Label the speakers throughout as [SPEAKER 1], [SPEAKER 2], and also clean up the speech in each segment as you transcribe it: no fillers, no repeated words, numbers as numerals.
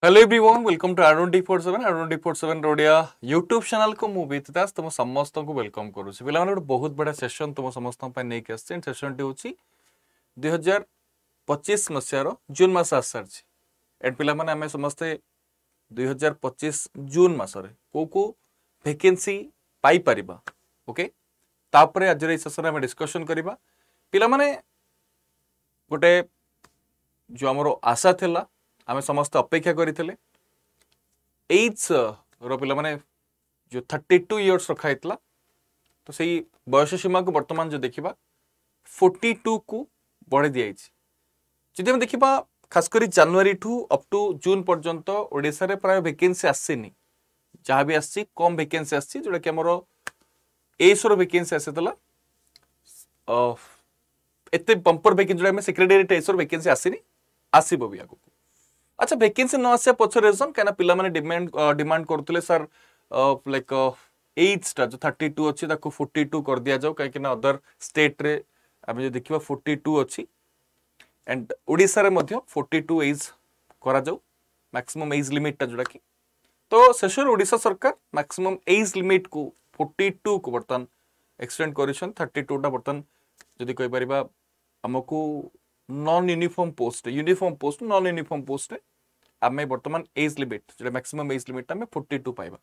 [SPEAKER 1] Hello everyone welcome to R1D47 Odia YouTube channel को मु बीतदास तुम समस्त को वेलकम करूँ पिला गोटे बहुत बड़ा सेशन तुम समस्त नहीं सेशन टी हूँ 2025 मसीहार जून मस आस सारी एंड पिला माने आमे समस्ते 2025 जून मसरे को वैकेंसी पाई परिबा ओके तापरे आज सेशन आमे डिस्कशन करबा पिला माने गोटे जो हमरो आशा थिला आमे समस्त अपेक्षा करथिले एज रो पिला माने जो 32 इयर्स रखा हितला तो सही बयस सीमा को वर्तमान जो देखिबा 42 को बढ़े दिया जदि हम देखिबा खास करी जनवरी ठू अप टू जून पर्यंत ओडिसा रे प्राय वैकेंसी आसीनी जहाँ भी आसी कम वैकेंसी आसी जोटा कि हमरो एस रो वैकेंसी आसीतला एते बंपर वैकेंसी जोटा में सेक्रेटरीट एस रो वैकेंसी आसीनी आसीबो भी आगु अच्छा वैकेंसी न आसे पछर रीजन कहना पिला माने डिमांड करथले सर लाइक एज टा जो 32 अछि ताको 42 कर दिया जाओ काहे कि ना अदर स्टेट रे आमे जो देखिबा 42 अछि एंड ओडिसा रे मध्य 42 एज करा जाओ मैक्सिमम एज लिमिट टा जोडा कि तो सेशर ओडिसा सरकार मैक्सिमम एज लिमिट को 42 को बर्तन एक्सटेंड करिसन 32 टा बर्तन जदि कहि परिबा हमकु non uniform post non uniform post आमे वर्तमान एज लिमिट जो मैक्सिमम एज लिमिट आमे 42 पाइबा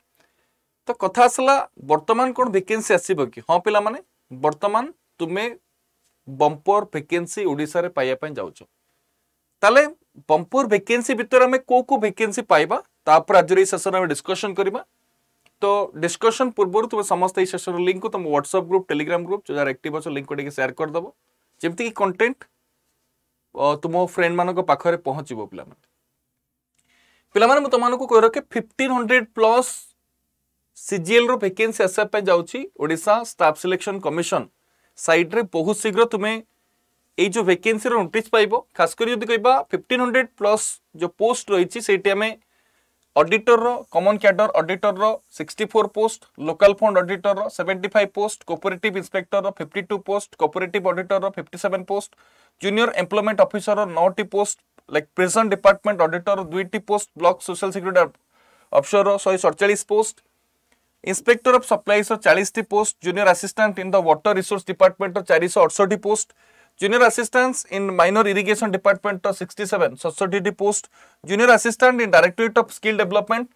[SPEAKER 1] तो कथा आसला वर्तमान कोन वैकेंसी आसीबो कि हां पिला माने वर्तमान तुमे बंपर वैकेंसी ओडिसा रे पाइया पय जाउछो ताले बंपर वैकेंसी भीतर आमे को वैकेंसी पाइबा तापर आज रे सेशन में डिस्कशन करबा तो डिस्कशन पूर्व तुम समस्त सेशन लिंक को तुम व्हाट्सएप ग्रुप टेलीग्राम ग्रुप जो यार एक्टिव अच्छो लिंक को शेयर कर दबो जेमति कि कंटेंट तुम फ्रेंड मानक पाखरे पहुंचबो पिला माने तुम कह रखे 1500 प्लस सीजीएल रो वैकेंसी आसा पे जाउची Odisha staff selection commission side रे बहुत शीघ्र तुमे ए जो वैकेंसी रो नोटिस पाइबो खास करी यदि कहबा 1500 प्लस जो पोस्ट रहिची सेठी हमें ऑडिटर रो कॉमन कैडर ऑडिटर रो 64 पोस्ट लोकल फंड ऑडिटर रो 75 पोस्ट कोऑपरेटिव इंस्पेक्टर रो 52 पोस्ट कोऑपरेटिव ऑडिटर रो 57 पोस्ट जूनियर एम्प्लॉयमेंट ऑफिसर रो 9 post like present department auditor रो 2 post block social security officer रो 147 पोस्ट इंस्पेक्टर ऑफ सप्लाईज रो 40 post junior assistant in the water resource department रो 468 post junior assistants in minor irrigation department row 67 67 post junior assistant in directorate of skill development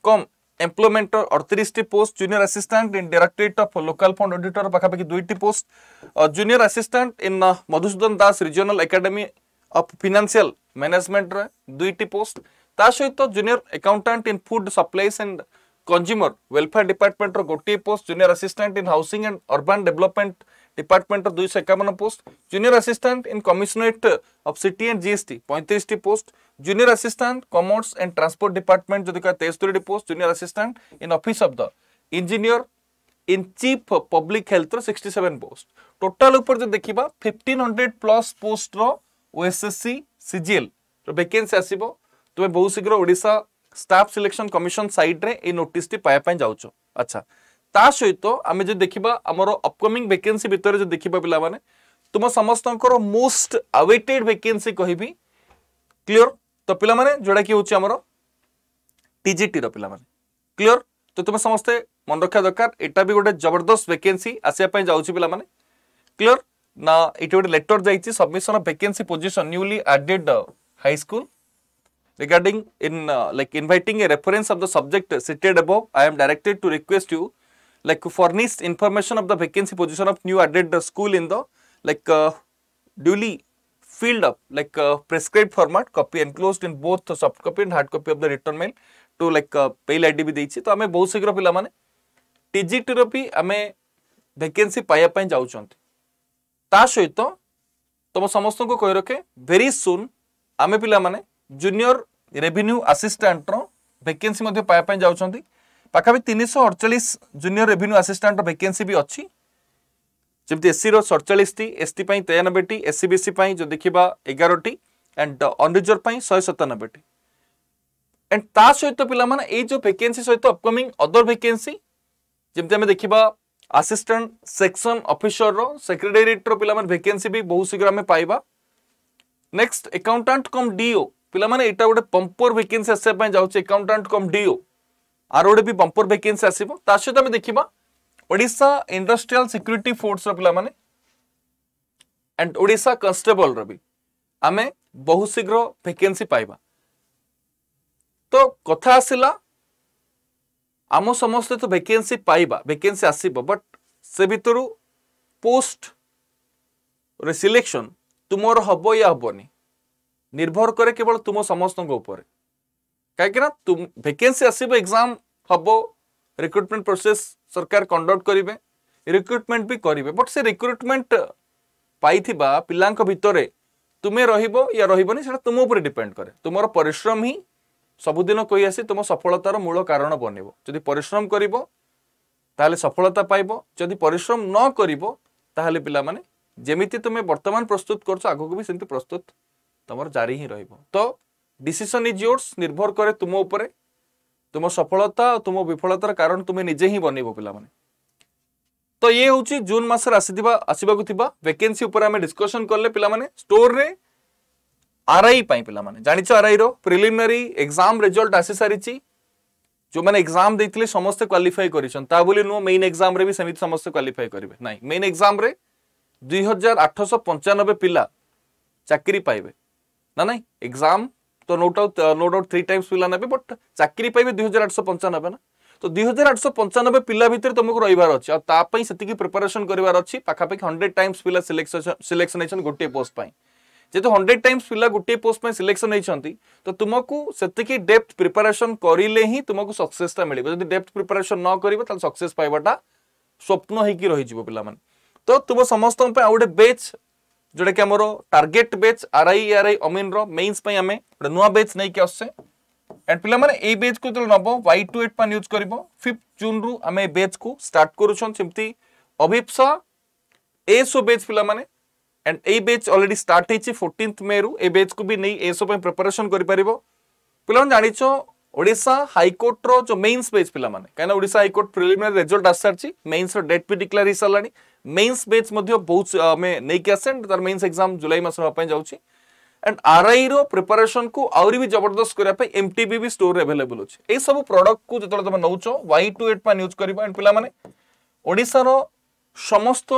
[SPEAKER 1] cum employment 38 post junior assistant in directorate of local fund auditor पाखापाखि 2 post junior assistant in Madhusudan Das regional academy of financial management रे 2 post ता सहित junior accountant in food supplies and consumer welfare department रो 1 post junior assistant in housing and urban development department 251 post junior assistant in commissionerate of city and GST 35 post junior assistant commerce and transport department जदि 73 post junior assistant in office of the engineer in chief public health रो 67 post total ऊपर जो देखिबा 1500 plus post रो OSSC CGL रो vacancy आसीबो तुमे बहुत शीघ्र Odisha staff selection commission side रे ए नोटिस टी पाया पय जाउछो अच्छा ता सहित आमे जे देखिबा हमरो अपकमिंग वैकेंसी भीतर जे देखिबा पिला माने तुम समस्तंकर मोस्ट अवेटेड वैकेंसी कहिबी क्लियर तो पिला माने जोडा कि होची हमरो टीजीटी रो पिला माने क्लियर तो तुम समस्ते मन रखा दरकार एटा भी गोटे जबरदस्त वैकेंसी आसिया पय जाउची पिला माने क्लियर ना इटे गोटे लेटर जाईची submission of vacancy position newly added high school regarding in like inviting a reference of the subject cited above I am directed to request you like furnish information of the vacancy position of new added school in the like duly filled up like prescribed format copy enclosed in both soft copy and hard copy of the return mail to like mail id भी देछि तो हमें बहुत शीघ्र पिला माने TGT रो भी हमें वैकेंसी पाया पय जाउछंती ता सहित तुम समस्त को कहि रखे वेरी सून हमें पिला माने जूनियर रेवेन्यू असिस्टेंट रो वैकेंसी मध्ये पाया पय जाउछंती पाखाबी 348 जूनियर रेवेन्यू असिस्टेंट रो वैकेंसी भी अछि जेमति एससी रो 47 टी एसटी पय 93 टी एससीबीसी पय जो देखिबा 11 टी एंड अनरिजर्व पय 197 टी एंड ता सहित पिला माने ए जो वैकेंसी सहित अपकमिंग अदर वैकेंसी जेमति हमें देखिबा असिस्टेंट सेक्शन ऑफिसर रो सेक्रेटरीट रो पिला माने वैकेंसी भी बहुत शीघ्र हमें पाइबा नेक्स्ट अकाउंटेंट कम डीओ पिला माने एटा गोटे पंपर वैकेंसी आसे पय जाउची अकाउंटेंट कम डीओ आर गोटे भी पंपर वैकेंसी आसीबो ता सहित हम देखिबा ओडिशा इंडस्ट्रियल सिक्योरिटी फोर्स रो पिला माने एंड ओडिशा कांस्टेबल रो भी आमे बहुत शीघ्र वैकेंसी पाइबा तो कथा आसिला आम समस्ते तो वैकेंसी पाइबा वैकेंसी आसीबो बट से भितरु पोस्ट रे सिलेक्शन तुमर हबो या हबोनी निर्भर करे केवल तुम समस्त ऊपर कहीं तुम वैकेंसी आसीबो एग्जाम हबो रिक्रुटमेंट प्रोसेस सरकार कंडक्ट करिवे रिक्रुटमेंट भी करिवे बट से रिक्रुटमेंट पाइथिबा पिलांक भितरे तुमे रहिबो या रहिबोनी सेटा तुम ऊपर डिपेंड करे तुमर परिश्रम ही सबुदिन कही आसी तुम सफलतार मूल कारण बनिबो जदि परिश्रम करिबो ताहले सफलता पाइबो जदि परिश्रम न करिबो ताहले पिला माने जेमिति तुमे वर्तमान प्रस्तुत करछो आगो को भी सेंति प्रस्तुत तमर जारी ही रहिबो तो डिसीजन इज योर्स निर्भर करे तुम ऊपर तुम सफलता और तुम विफलतार कारण तुमे निजे ही बनिबो पिला माने तो ये होची जून मास रे आसीबा को थिबा वैकेंसी ऊपर हमें डिस्कशन करले पिला माने स्टोर रे आरआई पाई पिला माने जानिछ आरआई रो प्रिलिमिनरी एग्जाम रिजल्ट आसी सारिची जो माने एग्जाम देथिले समस्त क्वालिफाई करिसन ता बोली नो मेन एग्जाम रे भी समिति समस्त क्वालिफाई करिवे नाही मेन एग्जाम रे 2895 पिला चाकरी पाइबे ना नहीं एग्जाम तो नो डाउट 3 टाइम्स पिला नेबे बट चाकरी पाइबे 2895 ना तो 2895 पिला भितर तुमको रहिबार अछि आ ता पई सेति की प्रिपरेशन करिवार अछि पाखा पाखी 100 टाइम्स पिला सिलेक्शन नेछन गोटे पोस्ट पाई जेतो 100 टाइम्स पिला गोटे पोस्ट में सिलेक्शन नेछंती तो तुमको सेति की डेप्थ प्रिपरेशन करिले ही तुमको सक्सेस ता मिलिबो जदि डेप्थ प्रिपरेशन न करिबो त सक्सेस पाइबाटा स्वप्न हे की रहि जिवो पिला मन तो तुम समस्त पे आउडे बैच जोडे कि हमरो टारगेट बैच आरआई अमीन रो मेंस पे हमें नुवा बैच नै के आसे एंड पिला माने ए बैच को तो नबो Y28 पान यूज करबो 5 जून रु हमें बैच को स्टार्ट करूछन सिमती अभिप्सा एसो बैच पिला माने एंड ए बैच ऑलरेडी स्टार्ट हेछि 14th मे रु ए बैच को भी नै एसो पे प्रिपरेशन करि परिबो पिला माने जानिछो ओडिसा हाई कोर्ट रो जो मेंस बैच पिला माने काना Odisha high court preliminary result आसरछि मेंस रो डेट भी डिक्लेयर ही सलानी मेंस बैच मध्य बहुत हमें नै के आसेंट तार मेंस एग्जाम जुलाई मास रो पय जाउछि एंड आरआई रो प्रिपरेशन को आउरी भी जबरदस्त करिया पे एमटीबी भी स्टोर अवेलेबल अछि ए सब प्रोडक्ट को जतले तुम नउचो Y28 पान यूज करबो एंड पिला माने ओडिसा रो समस्त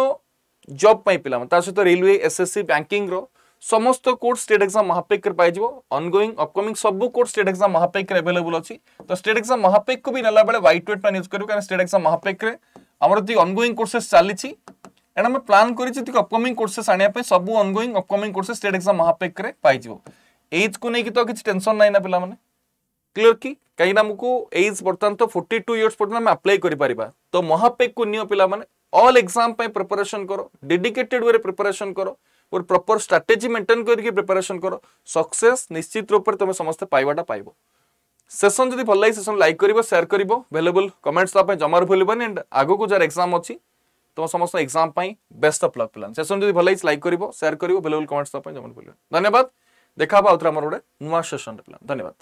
[SPEAKER 1] जॉब पाई पिला माने ता सहित रेलवे एसएससी बैंकिंग रो समस्त कोर्स स्टेट एग्जाम महापेक कर पाइ जिवो ऑनगोइंग अपकमिंग सब कोर्स स्टेट एग्जाम महापेक रे अवेलेबल अछि तो स्टेट एग्जाम महापेक को भी नला बेले Y28 पान यूज करबो कारण स्टेट एग्जाम महापेक रे हमर दी ऑनगोइंग कोर्सेस चालिछि एंड हम प्लान करिछि ती अपकमिंग कोर्सेस आनिया पे सब ongoing upcoming courses state exam महापेक रे पाइ जिवो एज को नै कि तो किछ टेंशन नै ना पिला माने क्लियर की कहीं ना हमको एज बर्तमान तो 42 इयर्स पर्यंत हम अप्लाई करि परिबा तो महापेक को नियो पिला माने ऑल एग्जाम पे प्रिपरेशन करो डेडिकेटेड वे प्रिपरेशन करो और प्रॉपर स्ट्रेटजी मेंटेन करके प्रिपरेशन करो सक्सेस निश्चित रूप से तुम समस्त पाइबाटा पाइबो सेशन जदी भल लाइ सेशन लाइक करिवो शेयर करिवो अवेलेबल कमेंट्स ता पे जमार भूलिबनी एंड आगो को जार एग्जाम अछि तुम समस्त exam pi best of luck plan session जदी भल लाइ लाइक करिवो शेयर करिवो अवेलेबल कमेंट्स ता पे जमार भूलिबनी धन्यवाद देखा बा उतरा हमर नुवा सेशन प्लान धन्यवाद।